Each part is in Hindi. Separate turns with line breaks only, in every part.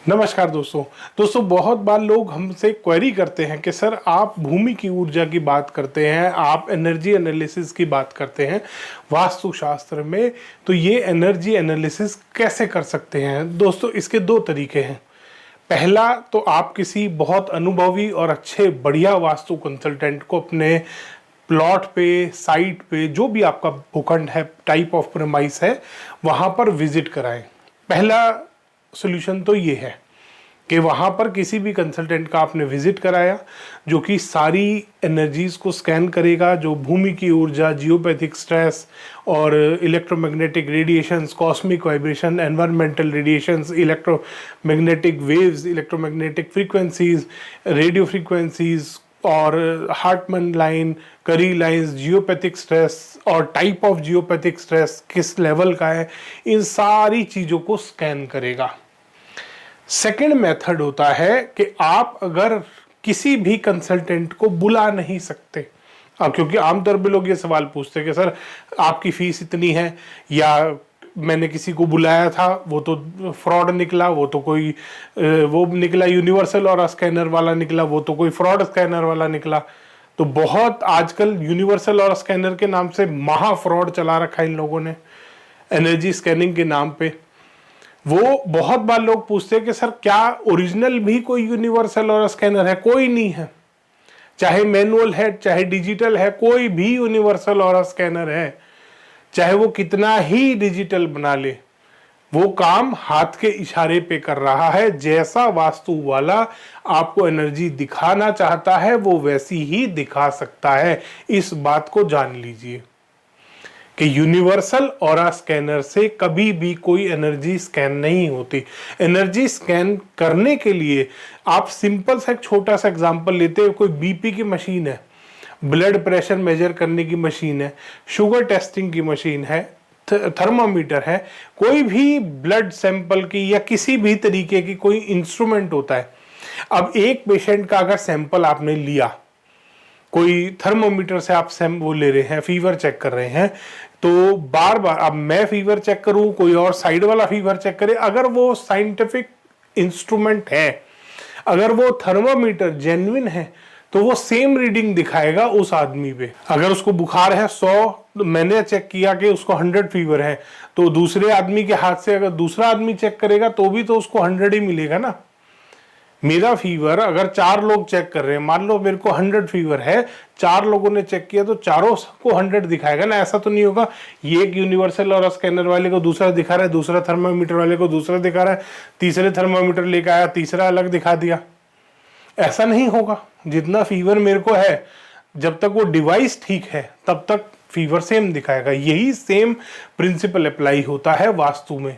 नमस्कार दोस्तों बहुत बार लोग हमसे क्वेरी करते हैं कि सर आप भूमि की ऊर्जा की बात करते हैं, आप एनर्जी एनालिसिस की बात करते हैं वास्तुशास्त्र में, तो ये एनर्जी एनालिसिस कैसे कर सकते हैं। दोस्तों इसके दो तरीके हैं। पहला तो आप किसी बहुत अनुभवी और अच्छे बढ़िया वास्तु कंसल्टेंट को अपने प्लॉट पे, साइट पे, जो भी आपका भूखंड है, टाइप ऑफ प्रेमाइस है, वहाँ पर विजिट कराएं। पहला सोल्यूशन तो ये है कि वहाँ पर किसी भी कंसल्टेंट का आपने विजिट कराया जो कि सारी एनर्जीज को स्कैन करेगा, जो भूमि की ऊर्जा, जियोपैथिक स्ट्रेस और electromagnetic radiations, cosmic vibration, environmental radiations, electromagnetic waves, electromagnetic frequencies, radio frequencies और हार्टमन लाइन, करी लाइंस, जियोपैथिक स्ट्रेस और टाइप ऑफ जियोपैथिक स्ट्रेस किस लेवल का है, इन सारी चीज़ों को स्कैन करेगा। सेकेंड मेथड होता है कि आप अगर किसी भी कंसल्टेंट को बुला नहीं सकते, अब क्योंकि आमतौर पे लोग ये सवाल पूछते हैं कि सर आपकी फीस इतनी है, या मैंने किसी को बुलाया था वो तो फ्रॉड निकला, वो तो कोई वो निकला यूनिवर्सल और स्कैनर वाला निकला, वो तो कोई फ्रॉड स्कैनर वाला निकला। तो बहुत आजकल यूनिवर्सल और स्कैनर के नाम से महा फ्रॉड चला रखा है इन लोगों ने, एनर्जी स्कैनिंग के नाम पे। वो बहुत बार लोग पूछते हैं कि सर क्या ओरिजिनल भी कोई यूनिवर्सल और स्कैनर है? कोई नहीं है, चाहे मैनुअल है चाहे डिजिटल है, कोई भी यूनिवर्सल और स्कैनर है, चाहे वो कितना ही डिजिटल बना ले, वो काम हाथ के इशारे पे कर रहा है। जैसा वास्तु वाला आपको एनर्जी दिखाना चाहता है वो वैसी ही दिखा सकता है। इस बात को जान लीजिए कि यूनिवर्सल ऑरा स्कैनर से कभी भी कोई एनर्जी स्कैन नहीं होती। एनर्जी स्कैन करने के लिए आप सिंपल सा एक छोटा सा एग्जांपल लेते हैं, कोई बीपी की मशीन है, ब्लड प्रेशर मेजर करने की मशीन है, शुगर टेस्टिंग की मशीन है, थर्मामीटर है, कोई भी ब्लड सैंपल की या किसी भी तरीके की कोई इंस्ट्रूमेंट होता है। अब एक पेशेंट का अगर सैंपल आपने लिया, कोई थर्मोमीटर से आप वो ले रहे हैं, फीवर चेक कर रहे हैं, तो बार बार अब मैं फीवर चेक करूं, कोई और साइड वाला फीवर चेक करे, अगर वो साइंटिफिक इंस्ट्रूमेंट है, अगर वो थर्मोमीटर जेन्युइन है, तो वो सेम रीडिंग दिखाएगा उस आदमी पे। अगर उसको बुखार है 100, तो मैंने चेक किया कि उसको 100 फीवर है, तो दूसरे आदमी के हाथ से अगर दूसरा आदमी चेक करेगा तो भी तो उसको 100 ही मिलेगा ना। मेरा फीवर अगर 4 लोग चेक कर रहे हैं, मान लो मेरे को 100 फीवर है, 4 लोगों ने चेक किया, तो चारों को 100 दिखाएगा ना। ऐसा तो नहीं होगा ये एक यूनिवर्सल और स्कैनर वाले को दूसरा दिखा रहा है, दूसरा थर्मामीटर वाले को दूसरा दिखा रहा है, तीसरे थर्मामीटर लेकर आया, तीसरा अलग दिखा दिया। ऐसा नहीं होगा। जितना फीवर मेरे को है, जब तक वो डिवाइस ठीक है तब तक फीवर सेम दिखाएगा। यही सेम प्रिंसिपल अप्लाई होता है वास्तु में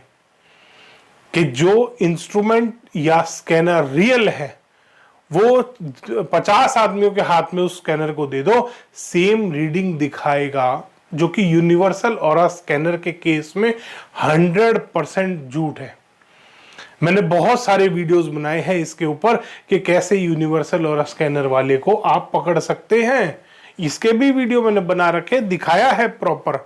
कि जो इंस्ट्रूमेंट या स्कैनर रियल है वो 50 आदमियों के हाथ में उस स्कैनर को दे दो, सेम रीडिंग दिखाएगा, जो कि यूनिवर्सल और स्कैनर के केस में 100% झूठ है। मैंने बहुत सारे वीडियोस बनाए हैं इसके ऊपर कि कैसे यूनिवर्सल और स्कैनर वाले को आप पकड़ सकते हैं। इसके भी वीडियो मैंने बना रखे, दिखाया है प्रॉपर,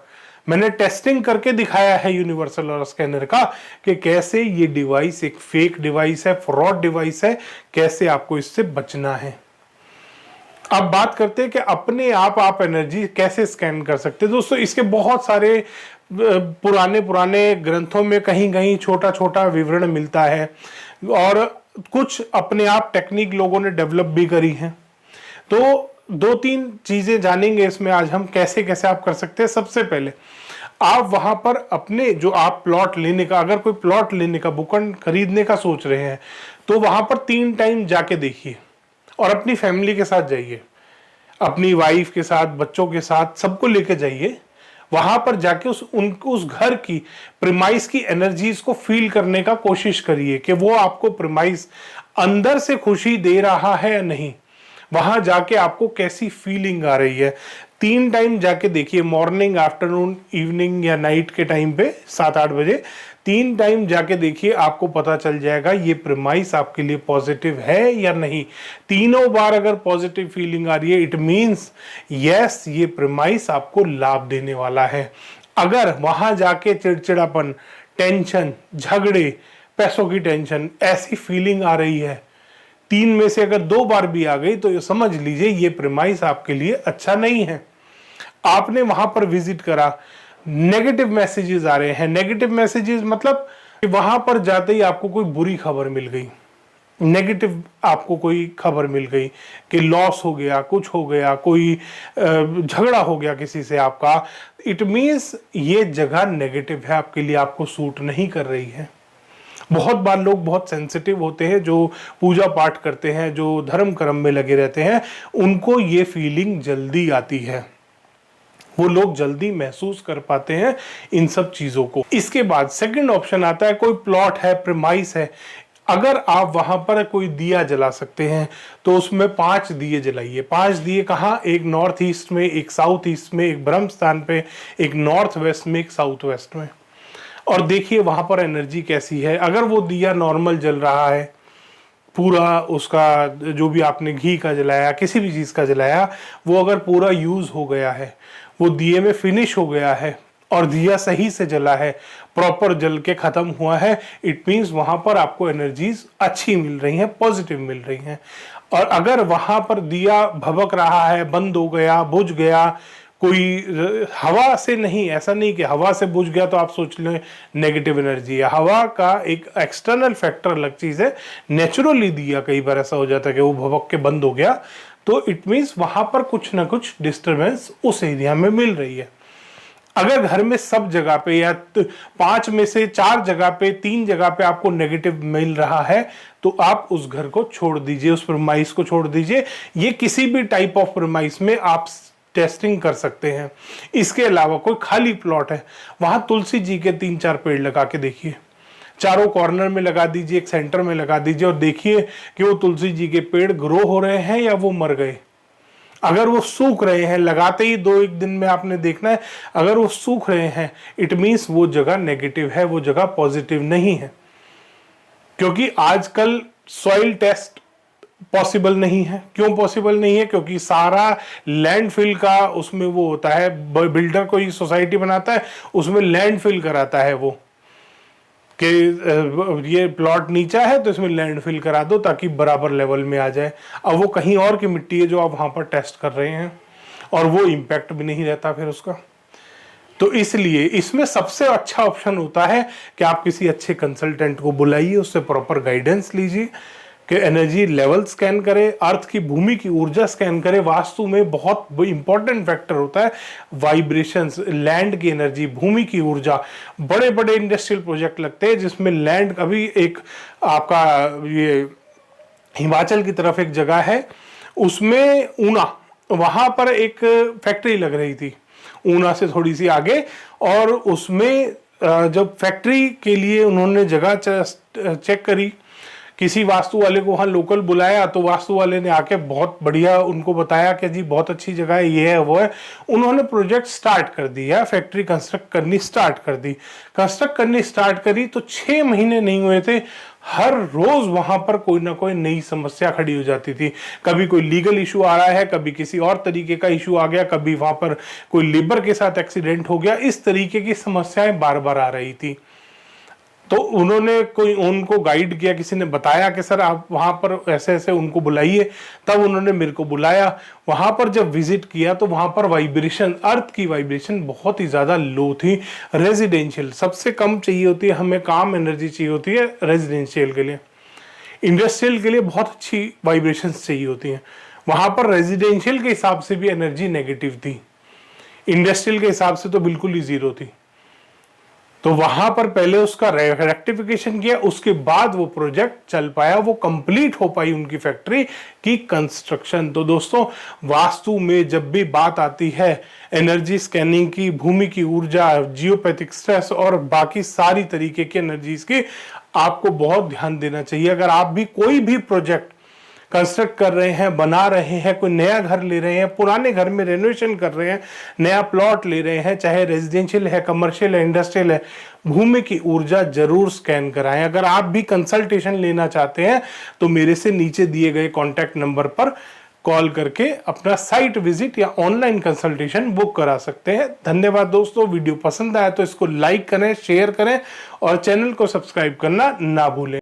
मैंने टेस्टिंग करके दिखाया है यूनिवर्सल और स्कैनर का कि कैसे ये डिवाइस एक फेक डिवाइस है, फ्रॉड डिवाइस है, कैसे आपको इससे बचना है। अब बात करते हैं कि अपने आप एनर्जी कैसे स्कैन कर सकते हैं। दोस्तों इसके बहुत सारे पुराने पुराने ग्रंथों में कहीं कहीं छोटा छोटा विवरण मिलता है, और कुछ अपने आप टेक्निक लोगों ने डेवलप भी करी हैं। तो 2-3 चीजें जानेंगे इसमें आज हम, कैसे कैसे आप कर सकते हैं। सबसे पहले आप वहां पर अपने जो आप प्लॉट लेने का, अगर कोई प्लॉट लेने का, भूखंड खरीदने का सोच रहे हैं, तो वहां पर 3 टाइम जाके देखिए और अपनी फैमिली के साथ जाइए, अपनी वाइफ के साथ, बच्चों के साथ, सबको लेके जाइए। वहां पर जाके उस घर की प्रीमाइस की एनर्जीज को फील करने का कोशिश करिए कि वो आपको प्रीमाइस अंदर से खुशी दे रहा है या नहीं, वहां जाके आपको कैसी फीलिंग आ रही है। 3 टाइम जाके देखिए, मॉर्निंग, आफ्टरनून, इवनिंग या नाइट के टाइम पे 7-8 बजे 3 टाइम जाके देखिए, आपको पता चल जाएगा ये प्रीमाइस आपके लिए पॉजिटिव है या नहीं। तीनों बार अगर पॉजिटिव फीलिंग आ रही है, इट मीन्स यस, ये प्रीमाइस आपको लाभ देने वाला है। अगर वहां जाके चिड़चिड़ापन, टेंशन, झगड़े, पैसों की टेंशन, ऐसी फीलिंग आ रही है, 3 में से अगर 2 बार भी आ गई तो ये समझ लीजिए ये प्रेमाइस आपके लिए अच्छा नहीं है। आपने वहां पर विजिट करा, नेगेटिव मैसेजेस आ रहे हैं। नेगेटिव मैसेजेस मतलब वहां पर जाते ही आपको कोई बुरी खबर मिल गई, नेगेटिव आपको कोई खबर मिल गई कि लॉस हो गया, कुछ हो गया, कोई झगड़ा हो गया किसी से आपका, इट मीन्स ये जगह नेगेटिव है आपके लिए, आपको सूट नहीं कर रही है। बहुत बार लोग बहुत सेंसिटिव होते हैं, जो पूजा पाठ करते हैं, जो धर्म कर्म में लगे रहते हैं, उनको ये फीलिंग जल्दी आती है, वो लोग जल्दी महसूस कर पाते हैं इन सब चीजों को। इसके बाद सेकंड ऑप्शन आता है, कोई प्लॉट है, प्रेमाइस है, अगर आप वहां पर कोई दिया जला सकते हैं तो उसमें 5 दिए जलाइए। 5 दिए कहाँ? एक नॉर्थ ईस्ट में, एक साउथ ईस्ट में, एक ब्रह्म स्थान पे, एक नॉर्थ वेस्ट में, एक साउथ वेस्ट में, और देखिए वहां पर एनर्जी कैसी है। अगर वो दिया नॉर्मल जल रहा है, पूरा उसका जो भी आपने घी का जलाया, किसी भी चीज का जलाया, वो अगर पूरा यूज हो गया है, वो दिए में फिनिश हो गया है और दिया सही से जला है, प्रॉपर जल के खत्म हुआ है, इट मीन्स वहां पर आपको एनर्जीज अच्छी मिल रही हैं, पॉजिटिव मिल रही हैं। और अगर वहां पर दिया भभक रहा है, बंद हो गया, बुझ गया, कोई हवा से नहीं, ऐसा नहीं कि हवा से बुझ गया तो आप सोच लें नेगेटिव एनर्जी है, हवा का एक एक्सटर्नल फैक्टर अलग चीज है। नेचुरली दिया कई बार ऐसा हो जाता है कि वो भभक के बंद हो गया, तो इट मीन्स वहां पर कुछ ना कुछ डिस्टरबेंस उस एरिया में मिल रही है। अगर घर में सब जगह पे या 5 में से 4 जगह पे, 3 जगह पे आपको नेगेटिव मिल रहा है, तो आप उस घर को छोड़ दीजिए, उस प्रेमाइस को छोड़ दीजिए। ये किसी भी टाइप ऑफ प्रेमाइस में आप टेस्टिंग कर सकते हैं। इसके अलावा कोई खाली प्लॉट है, वहां तुलसी जी के 3-4 पेड़ लगा के देखिए, चारों कॉर्नर में लगा दीजिए, एक सेंटर में लगा दीजिए, और देखिए कि वो तुलसी जी के पेड़ ग्रो हो रहे हैं या वो मर गए। अगर वो सूख रहे हैं, लगाते ही 2-1 दिन में आपने देखना है, अगर वो सूख रहे हैं, इट मीन्स वो जगह नेगेटिव है, वो जगह पॉजिटिव नहीं है। क्योंकि आजकल सॉइल टेस्ट पॉसिबल नहीं है। क्यों पॉसिबल नहीं है? क्योंकि सारा लैंडफिल का उसमें वो होता है, बिल्डर कोई सोसाइटी बनाता है, उसमें लैंडफिल कराता है वो कि ये प्लॉट नीचा है तो इसमें लैंडफिल करा दो ताकि बराबर लेवल में आ जाए। अब वो कहीं और की मिट्टी है जो आप वहां पर टेस्ट कर रहे हैं, और वो इम्पैक्ट भी नहीं रहता फिर उसका। तो इसलिए इसमें सबसे अच्छा ऑप्शन होता है कि आप किसी अच्छे कंसल्टेंट को बुलाइए, उससे प्रॉपर गाइडेंस लीजिए कि एनर्जी लेवल स्कैन करे, अर्थ की, भूमि की ऊर्जा स्कैन करे। वास्तु में बहुत इंपॉर्टेंट फैक्टर होता है वाइब्रेशंस, लैंड की एनर्जी, भूमि की ऊर्जा। बड़े बड़े इंडस्ट्रियल प्रोजेक्ट लगते हैं जिसमें लैंड, अभी एक आपका ये हिमाचल की तरफ एक जगह है, उसमें ऊना, वहां पर एक फैक्ट्री लग रही थी, ऊना से थोड़ी सी आगे, और उसमें जब फैक्ट्री के लिए उन्होंने जगह चेक करी, किसी वास्तु वाले को वहाँ लोकल बुलाया, तो वास्तु वाले ने आके बहुत बढ़िया उनको बताया कि जी बहुत अच्छी जगह है, ये है वो है। उन्होंने प्रोजेक्ट स्टार्ट कर दिया, फैक्ट्री कंस्ट्रक्ट करनी स्टार्ट कर दी। कंस्ट्रक्ट करनी स्टार्ट करी तो 6 महीने नहीं हुए थे, हर रोज वहां पर कोई ना कोई नई समस्या खड़ी हो जाती थी। कभी कोई लीगल इशू आ रहा है, कभी किसी और तरीके का इशू आ गया, कभी वहां पर कोई लेबर के साथ एक्सीडेंट हो गया। इस तरीके की समस्याएं बार बार आ रही थी। तो उन्होंने कोई उनको गाइड किया, किसी ने बताया कि सर आप वहां पर ऐसे ऐसे उनको बुलाइए। तब उन्होंने मेरे को बुलाया, वहां पर जब विजिट किया तो वहां पर वाइब्रेशन, अर्थ की वाइब्रेशन बहुत ही ज्यादा लो थी। रेजिडेंशियल सबसे कम चाहिए होती है हमें, काम एनर्जी चाहिए होती है रेजिडेंशियल के लिए। इंडस्ट्रियल के लिए बहुत अच्छी वाइब्रेशन चाहिए होती हैं। वहां पर रेजिडेंशियल के हिसाब से भी एनर्जी नेगेटिव थी, इंडस्ट्रियल के हिसाब से तो बिल्कुल ही जीरो थी। तो वहां पर पहले उसका रेक्टिफिकेशन किया, उसके बाद वो प्रोजेक्ट चल पाया, वो कंप्लीट हो पाई उनकी फैक्ट्री की कंस्ट्रक्शन। तो दोस्तों, वास्तु में जब भी बात आती है एनर्जी स्कैनिंग की, भूमि की ऊर्जा, जियोपैथिक स्ट्रेस और बाकी सारी तरीके की एनर्जीज की, आपको बहुत ध्यान देना चाहिए। अगर आप भी कोई भी प्रोजेक्ट कंस्ट्रक्ट कर रहे हैं, बना रहे हैं, कोई नया घर ले रहे हैं, पुराने घर में रेनोवेशन कर रहे हैं, नया प्लॉट ले रहे हैं, चाहे रेजिडेंशियल है, कमर्शियल है, इंडस्ट्रियल है, भूमि की ऊर्जा जरूर स्कैन कराएं। अगर आप भी कंसल्टेशन लेना चाहते हैं तो मेरे से नीचे दिए गए कॉन्टैक्ट नंबर पर कॉल करके अपना साइट विजिट या ऑनलाइन कंसल्टेशन बुक करा सकते हैं। धन्यवाद दोस्तों, वीडियो पसंद आया तो इसको लाइक करें, शेयर करें और चैनल को सब्सक्राइब करना ना भूलें।